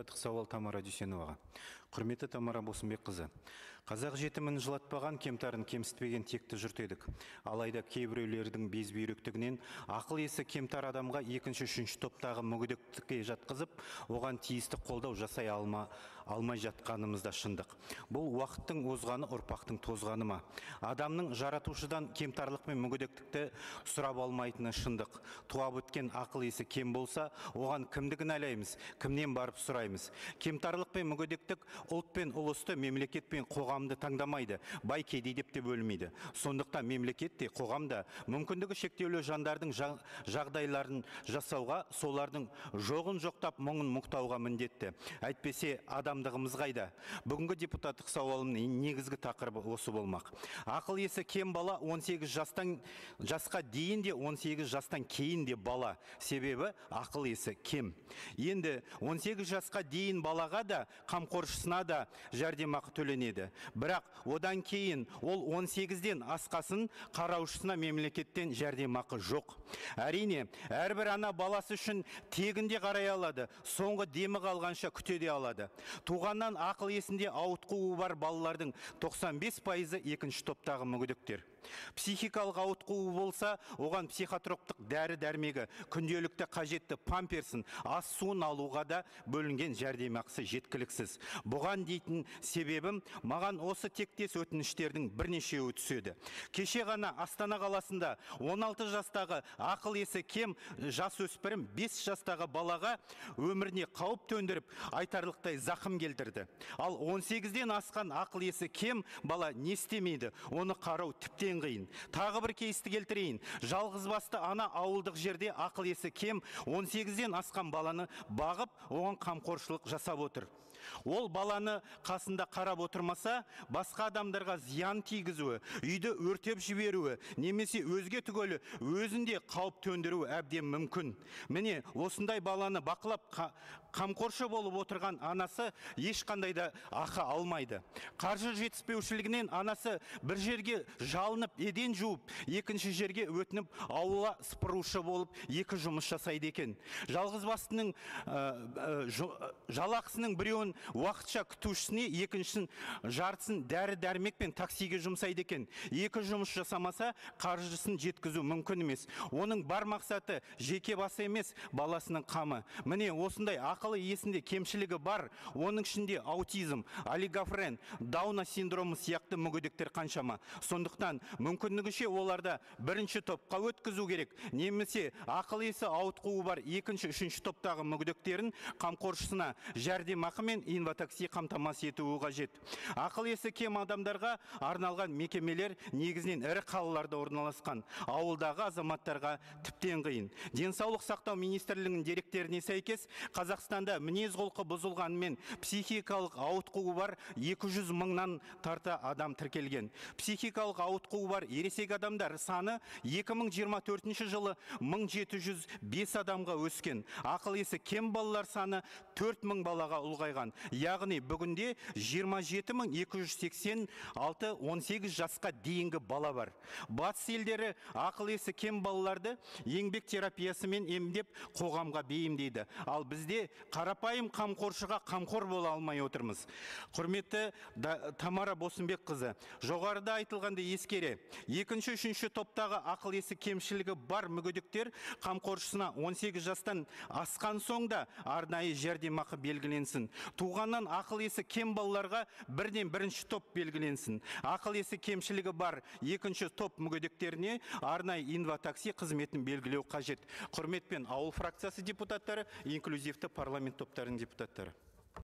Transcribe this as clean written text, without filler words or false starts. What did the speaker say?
депутаттық сауал Тамара Дүйсеноваға. Құрметті Тамара Босымбекқызы, қазақ жетімін жылатпаған, кемтарын кемсітпеген текті жұрт едік. Алайда кейбіреулердің безбүйректігінен ақыл есі кемтар адамға екінші, үшінші топтағы мүгедектікке жатқызып, оған тиісті қолдау жасай алмай жатқанымызда шындық. Бұл уақыттың озғаны, ұрпақтың тозғаны ма? Адамның жаратушыдан кемтарлық пен мүгедектікті сұрап алмайтыны шындық. Туап өткен ақыл есі кем болса, оған кімді кінәлаймыз, кімнен барып сұраймыз? Кемтарлық пен мүгедектік ұлт пен ұлысты, мемлекет пен қоғамды таңдамайды, бай кедей деп те бөлмейді. Сондықтан мемлекет те, қоғамда мүмкіндігі шектеулі жандардың жағдайларын жасауға, солардың жоғын жоқтап, мұңын мұқтауға міндетті. Әйтпесе адамдығымыз қайда? Бүгінгі депутаттық сауалымның негізгі тақырыбы осы болмақ. Ақыл есі кем бала 18 жасқа дейін де, 18 жастан кейін де бала. Себебі ақыл есі кем. Енді 18 жасқа дейін балаға да, қамқоршысына да жәрдемақы төленеді. Бірақ одан кейін ол 18-ден асқасын қараушысына мемлекеттен жәрдемақы жоқ. Әрине, әрбір ана баласы үшін тегінде қарай алады, соңғы демі қалғанша күтеде алады. Туғаннан ақыл есінде ауытқуы бар балалардың 95% екінші топтағы мүгедектер. Психикалық ауытқуы болса, оған психотроптық дәрі-дәрмегі, күнделікті қажетті памперсін, ас суын алуға да бөлінген жәрдемақысы жеткіліксіз. Бұған дейтін себебім, маған осы тектес өтініштердің бірнешеуі түседі. Кеше ғана Астана қаласында 16 жастағы ақыл есі кем жасөспірім 5 жастағы балаға өміріне қауіп төндіріп, айтарлықтай зақым келтірді. Ал 18-ден асқан ақыл есі кем бала не істемейді, оны қарау тіптен қиын. Тағы бір кейсті келтірейін. Жалғыз басты ана ауылдық жерде ақыл есі кем 18-ден асқан баланы бағып, оған қамқоршылық жасап отыр. Ол баланы қасында қарап отырмаса, басқа адамдарға зиян тигізуі, үйді өртеп жіберуі, немесе өзге түгелі өзінде қауіп төндіруі әбден мүмкін. Міне, осындай баланы бақылап қамқоршы болып отырған анасы ешқандай да ақы алмайды. Қаржы жетіспеушілігінен анасы бір жерге жалынып, еден жуып, екінші жерге өтініп, аула сыпырушы болып, екі жұмыс жасайды екен. Жалғыз бастының жалақысының біреуін уақытша күтушісіне, екіншісін жартысын дәрі-дәрмек пен таксиге жұмсайды екен. Екі жұмыс жасамаса, қаржысын жеткізу мүмкін емес. Оның бар мақсаты жеке басы емес, баласының қамы. Міне, осындай ақылы есінде кемшілігі бар, оның ішінде аутизм, олигофрен, Дауна синдромы сияқты мүгедектер қаншама. Сондықтан мүмкіндігінше оларда бірінші топқа өткізу керек, немесе ақыл есі ауытқуы бар екінші, үшінші топтағы мүгедектерін қамқоршысына жәрдемақы мен инватакси қамтамасыз етуі қажет. Ақыл есі кем адамдарға арналған мекемелер негізінен ірі қалаларда орналасқан, ауылдағы азаматтарға тіптен қиын. Денсаулық сақтау министрлігінің деректеріне сәйкес, Қазақстанда мінез-құлқы бұзылғанымен психикалық ауытқуы бар 200 мыңнан тарта адам тіркелген. Психикалық ауытқуы бар ересек адамдар саны 2024 жылы 1705 адамға өскен. Ақыл есі кем балалар саны 4000 балаға ұлғайған. Яғни бүгінде 27286 18 жасқа дейінгі бала бар. Батыс елдері ақыл есі кем балаларды еңбек терапиясымен емдеп қоғамға бейімдейді. Ал бізде қарапайым қамқоршыға қамқор бола алмай отырмыз. Құрметті Тамара Босымбекқызы, жоғарыда айтылғанды ескере, екінші, үшінші топтағы ақыл есі кемшілігі бар мүгедектер қамқоршысына 18 жастан асқан соң да арнайы жәрдемақы белгіленсін. Туғаннан ақыл есі кем балаларға бірден бірінші топ белгіленсін. Ақыл есі кемшілігі бар екінші топ мүгедектеріне арнайы инватакси қызметін белгілеу қажет. Құрметпен ауыл фракциясы депутаттары, инклюзивті парламент топтарының депутаттары.